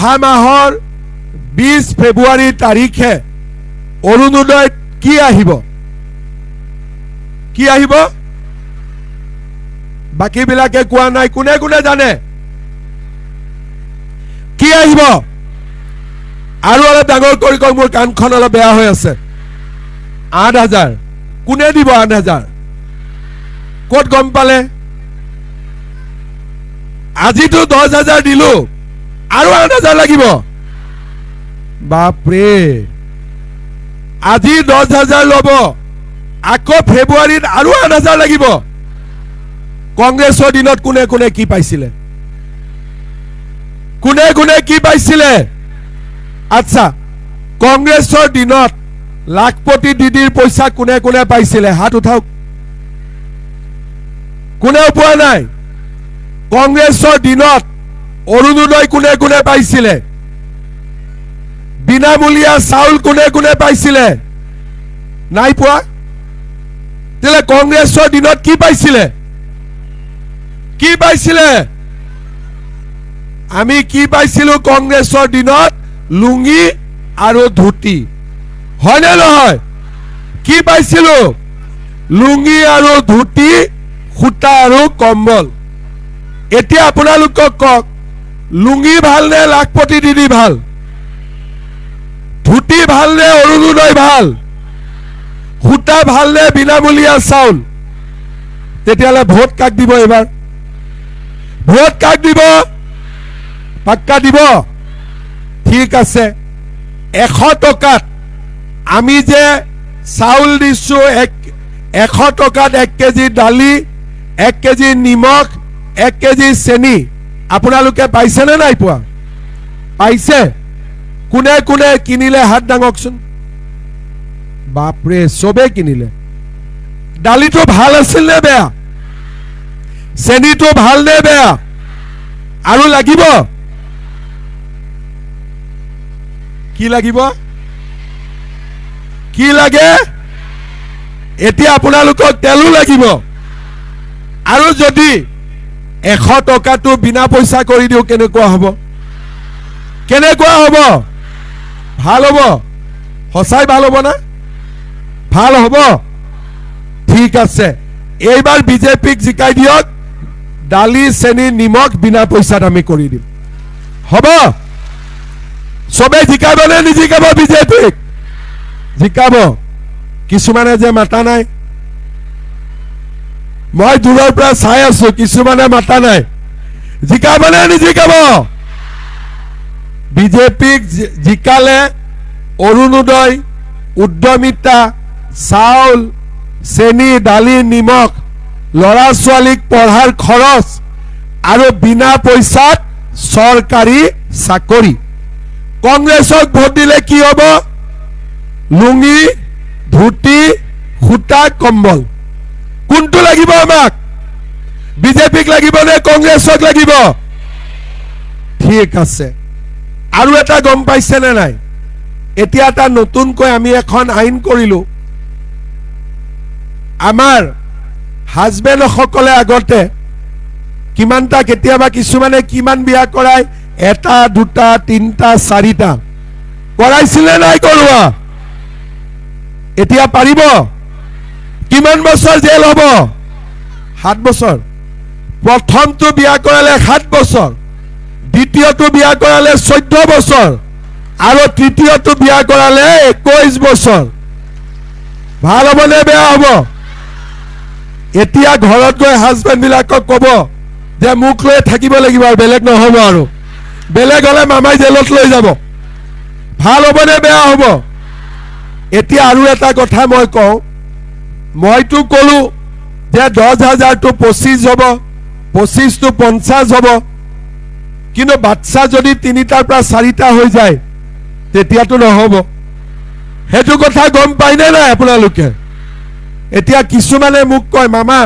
অহা মাহৰ 20 ফেব্ৰুৱাৰী তাৰিখে অৰুণোদয়ত কি আহিব বাকি বিলাকে কোৱা নাই কোনে কোনে জানে কি আহিব আৰু অলপ ডাঙৰ কৰি কৈ মোৰ কাণখন অলপ বেয়া হৈ আছে 8000 কোনে দিব 8000 ক'ত গম পালে আজিতো 10000 দিলো আৰু 8000 লাগিব বাপৰে আজি 10000 ল'ব আকৌ ফেব্ৰুৱাৰীত আৰু 8000 লাগিব কংগ্ৰেছৰ দিনত কোনে কোনে কি পাইছিলে আচ্ছা কংগ্ৰেছৰ দিনত লাখপতি দিদিৰ পইচা কোনে কোনে পাইছিলে হাত উঠাওক কোনে পোৱা নাই কংগ্ৰেছৰ দিনত অৰুণোদয় কোনে কোনে পাইছিলে বিনামূলীয়া চাউল কোনে কোনে পাইছিলে নাই পোৱা তেলে কংগ্ৰেছৰ দিনত কি পাইছিলে আমি কি পাইছিলো কংগ্ৰেছৰ দিনত লুঙ্গি আৰু ধুতি হয়নে নহয় কি পাইছিলো লুঙ্গি আৰু ধুতি খুটা আৰু কম্বল এতিয়া আপোনালোকক কক লুঙ্গি ভাল নে লাখপতি দিদি ভাল ধুতি ভাল নে অৰুণোদয় ভাল খুটা ভাল নে বিনামূলীয়া চাউল তেতিয়ালে ভোট কাক দিব এবাৰ ভোট কাক দিব পাক্কা দিব ঠিক আছে 100 টকাত আমি যে চাউল দিছো 100 টকাত 1 কেজি দালি 1 কেজি নিমখ 1 কেজি চেনি আপোনালোকে পাইছে নে নাই পোৱা পাইছে কোনে কোনে কিনিলে হাত ডাঙকচোন বাপৰে সবে কিনিলে দালিটো ভাল আছিল নে বেয়া চেনিটো ভাল নে বেয়া আৰু লাগিব কি লাগে এতিয়া আপোনালোকক তেলু লাগিব আৰু যদি 100 টকাটো বিনা পইচা কৰি দিও কেনেকুৱা হ'ব ভাল হ'ব হসাই ভাল হ'ব না ভাল হ'ব ঠিক আছে এইবাৰ বিজেপিক জিকাই দিয়ক দালি চেনি নিমখ বিনা পইচাত আমি কৰি দিম হ'ব সবে জিকাবনে নিজিকাব বিজেপিক জিকাব কিছুমানে যে মাতা নাই মই দূৰৰ পৰা চাই আছো কিছুমানে মাতা নাই জিকাবনে নিজিকাব বিজেপিক জিকালে অৰুণোদয় উদ্যমিতা চাউল চেনি দালি নিমখ লৰা ছোৱালীক পঢ়াৰ খৰচ আৰু বিনা পইচাত সৰকাৰী চাকৰি কংগ্ৰেছক ভোট দিলে কি হ'ব লুঙ্গি ধুতি খুটা কম্বল কোনটো লাগিব আমাক বিজেপিক লাগিব নে কংগ্ৰেছক লাগিব ঠিক আছে আৰু এটা গম পাইছে নে নাই এতিয়া এটা নতুনকৈ আমি এখন আইন কৰিলো আমাৰ হাজবেন্ড সকলে আগতে কিমানটা কেতিয়াবা কিছুমানে কিমান বিয়া কৰায় এটা দুটা তিনটা চাৰিটা কৰাইছিলে নাই কৰোৱা এতিয়া পাৰিব কিমান বছৰ জেল হ'ব 7 বছৰ প্ৰথমটো বিয়া কৰালে 7 বছৰ দ্বিতীয়টো বিয়া কৰালে 14 বছৰ আৰু তৃতীয়টো বিয়া কৰালে 21 বছৰ ভাল হ'ব নে বেয়া হ'ব এতিয়া ঘৰত গৈ হাজবেন্ড বিলাকক ক'ব যে মুখ লৈ থাকিব লাগিব আৰু বেলেগ নহ'ব আৰু বেলেগ হলে মামাই জেলত লৈ যাব ভাল হ'ব নে বেয়া হ'ব এতিয়া আৰু এটা কথা মই কওঁ মইতো ক'লো যে 10000 টো 25 হ'ব 25 টো 50 হ'ব কিন্তু বাচ্চা যদি 3টাৰ পৰা 4টা হৈ যায় তেতিয়াতো নহ'ব হেতু কথা গম পাইনে নাই আপোনালোকে এতিয়া কিছুমানে মোক কয় মামা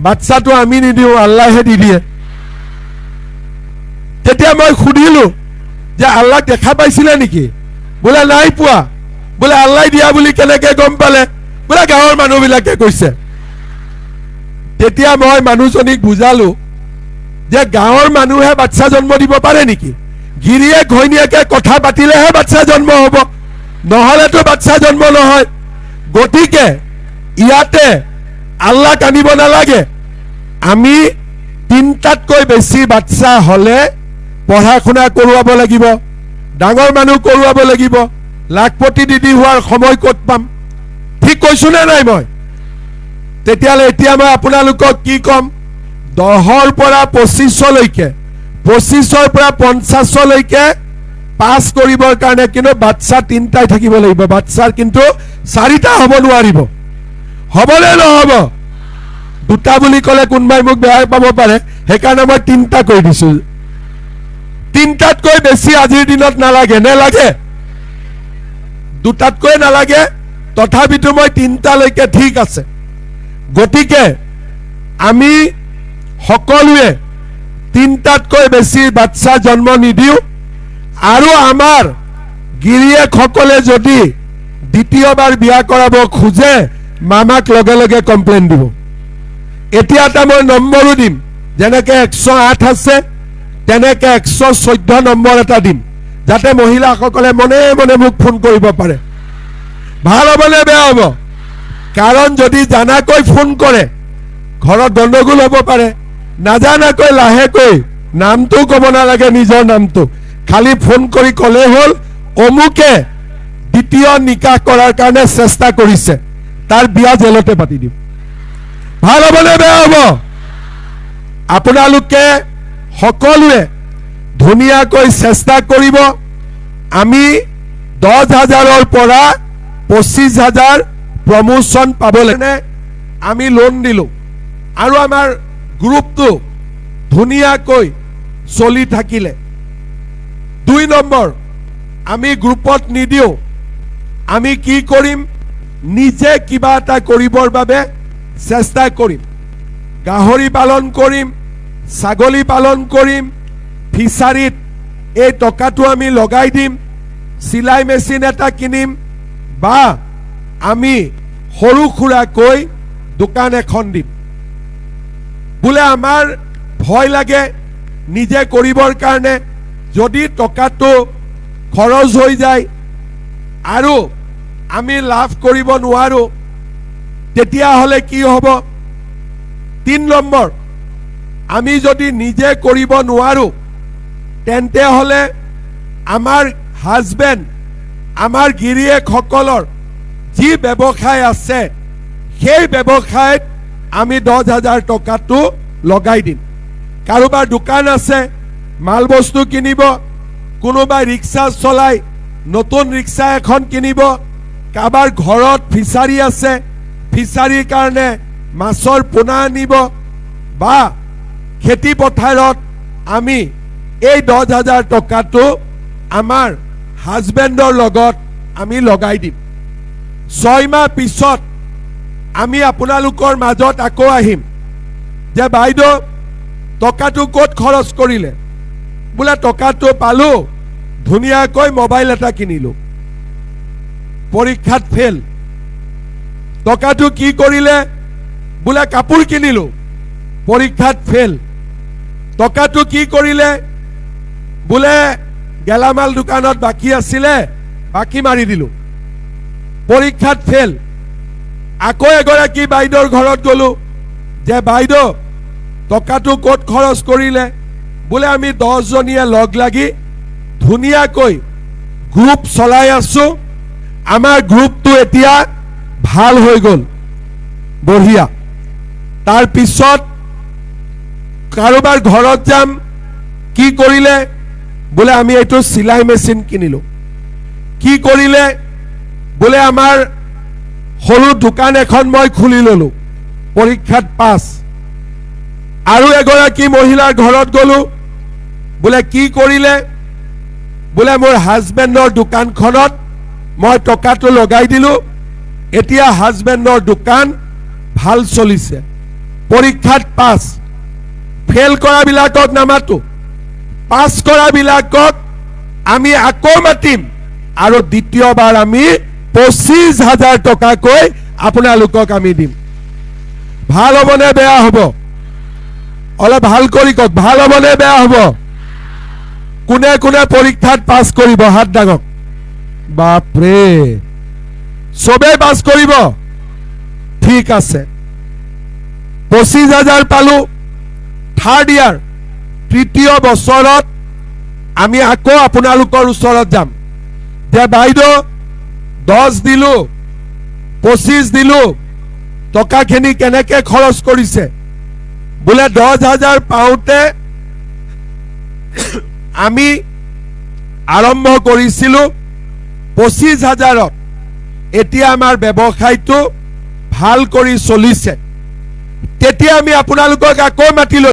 বাচ্চাটো আমি নিদিও আল্লাহে দি দিয়ে তেতিয়া মই খুদিলো যে আল্লাহ দেখা পাইছিলে নেকি বলে নাই পোৱা বলে আল্লাহ দিয়া বুলি কেনেকে গম পালে বলে গাঁৱৰ মানুহবিলাকে কৈছে তেতিয়া মই মানুহজনীক বুজালো যে গাঁৱৰ মানুহে বাচ্চা জন্ম দিব পাৰে নেকি গিৰিয়েক ঘৈণীয়েকে কথা পাতিলেহে বাচ্চা জন্ম হ'ব, নহ'লেতো বাচ্চা জন্ম নহয়। গতিকে ইয়াতে আল্লাহ কান্দিব নালাগে। আমি 3টাতকৈ বেছি বাচ্চা হ'লে পঢ়া শুনা কৰোৱাব লাগিব, ডাঙৰ মানুহ কৰোৱাব লাগিব, লাখপতি দিদি হোৱাৰ সময় ক'ত পাম? ঠিক কৈছো নে নাই মই? তেতিয়াহ'লে এতিয়া মই আপোনালোকক কি ক'ম, 10ৰ পৰা 25লৈকে, 25ৰ পৰা 50লৈকে পাছ কৰিবৰ কাৰণে কিন্তু বাচ্চা 3টাই থাকিব লাগিব। বাচ্চাৰ কিন্তু 4টা হ'ব নোৱাৰিব। হ'বনে নহ'ব? 2টা বুলি ক'লে কোনোবাই মোক বেয়া পাব পাৰে, সেইকাৰণে মই 3টা কৈ দিছো। 3টাতকৈ বেছি আজিৰ দিনত নালাগে, নেলাগে? 2টাতকৈ নালাগে, তথাপিতো মই 3টালৈকে ঠিক আছে। গতিকে আমি সকলোৱে 3টাতকৈ বেছি বাচ্চা জন্ম নিদিওঁ। আৰু আমাৰ গিৰিয়েকসকলে যদি দ্বিতীয়বাৰ বিয়া কৰাব খোজে, মামাক লগে লগে কমপ্লেইন দিব। এতিয়া এটা মই নম্বৰো দিম, যেনেকে 108 আছে তেনেকে 114 নম্বৰ এটা দিম, যাতে মহিলাসকলে মনে মনে মোক ফোন কৰিব পাৰে। ভাল হ'বনে বেয়া হ'ব? কাৰণ যদি জানাকৈ ফোন কৰে ঘৰত গণ্ডগোল হ'ব পাৰে। নাজানাকৈ লাহেকৈ নামটো ক'ব নালাগে, নিজৰ নামটো খালি ফোন কৰি ক'লে হ'ল অমুকে দ্বিতীয় নিকাহ কৰাৰ কাৰণে চেষ্টা কৰিছে, তাৰ বিয়া জেলতে পাতি দিম। ভাল হ'বনে বেয়া হ'ব? আপোনালোকে সকলোৱে ধুনীয়াকৈ চেষ্টা কৰিব। আমি 10,000ৰ পৰা 25,000 প্ৰমোচন পাবলৈ আমি লোন দিলোঁ আৰু আমাৰ গ্ৰুপটো ধুনীয়াকৈ চলি থাকিলে। 2 নম্বৰ, আমি গ্ৰুপত নিদিওঁ, আমি কি কৰিম, নিজে কিবা এটা কৰিবৰ বাবে চেষ্টা কৰিম। গাহৰি পালন কৰিম, ছাগলী পালন কৰিম, ফিচাৰীত এই টকাটো আমি লগাই দিম, চিলাই মেচিন এটা কিনিম, বা আমি সৰু সুৰাকৈ দোকান এখন দিম। বোলে আমাৰ ভয় লাগে নিজে কৰিবৰ কাৰণে, যদি টকাটো খৰচ হৈ যায় আৰু আমি লাভ কৰিব নোৱাৰো, তেতিয়াহ'লে কি হ'ব? 3 নম্বৰ, আমি যদি নিজে কৰিব নোৱাৰো তেন্তে হ'লে আমাৰ হাজবেণ্ড, আমাৰ গিৰিয়েকসকলৰ যি ব্যৱসায় আছে সেই ব্যৱসায়ত আমি 10,000 টকাটো লগাই দিম। কাৰোবাৰ দোকান আছে, মাল বস্তু কিনিব, কোনোবাই ৰিক্সা চলাই নতুন ৰিক্সা এখন কিনিব, কাৰোবাৰ ঘৰত ফিচাৰী আছে, ফিচাৰীৰ কাৰণে মাছৰ পোনা আনিব, বা খেতি পথাৰত আমি এই 10,000 টকাটো আমাৰ হাজবেণ্ডৰ লগত আমি লগাই দিম। 6 মাহ পিছত আমি আপোনালোকৰ মাজত আকৌ আহিম যে বাইদেউ টকাটো ক'ত খৰচ কৰিলে? বোলে টকাটো পালো, ধুনীয়াকৈ মোবাইল এটা কিনিলো, পৰীক্ষাত ফেল। টকাটো কি কৰিলে? বোলে কাপোৰ কিনিলো, পৰীক্ষাত ফেল। টকাটো কি কৰিলে? বোলে গেলামাল দোকানত বাকী আছিলে, বাকী মাৰি দিলো, পৰীক্ষাত ফেল। আকৌ এগৰাকী বাইদেউৰ ঘৰত গলো যে বাইদেউ টকাটো ক'ত খৰচ কৰিলে? বোলে আমি 10জনীয়ে লগ লাগি ধুনীয়াকৈ গ্ৰুপ চলাই আছো, আমাৰ গ্ৰুপটো এতিয়া ভাল হৈ গ'ল, বঢ়িয়া। তাৰ পিছত কাৰোবাৰ ঘৰত যাম, কি কৰিলে? বোলে আমি এইটো চিলাই মেচিন কিনিলো। কি কৰিলে? বোলে আমাৰ সৰু দোকান এখন মই খুলি ললো, পৰীক্ষাত পাছ। আৰু এগৰাকী মহিলাৰ ঘৰত গলো, বোলে কি কৰিলে? বোলে মোৰ হাজবেণ্ডৰ দোকানখনত মই টকাটো লগাই দিলো, এতিয়া হাজবেণ্ডৰ দোকান ভাল চলিছে, পৰীক্ষাত পাছ। ফেল কৰাবিলাকক নামাতো, পাছ কৰাবিলাকক আমি আকৌ মাতিম আৰু দ্বিতীয়বাৰ আমি 25,000 টকাকৈ আপোনালোকক আমি দিম। ভাল হ'বনে বেয়া হ'ব? অলপ ভাল কৰি কওক, ভাল হ'বনে বেয়া হ'ব? কোনে কোনে পৰীক্ষাত পাছ কৰিব হাত দাঙক বাপৰে সবেই পাছ কৰিব ঠিক আছে 25,000 পালো থাৰ্ড ইয়াৰ তৃতীয় বছৰত আমি আকৌ আপোনালোকৰ ওচৰত যাম যে বাইদেউ 10 দিলো 25 দিলো টকাখিনি কেনেকে খৰচ কৰিছে বোলে 10,000 পাওঁতে আমি আৰম্ভ কৰিছিলো 25,000ত এতিয়া আমাৰ ব্যৱসায়টো ভাল কৰি চলিছে তেতিয়া আমি আপোনালোকক আকৌ মাতিলো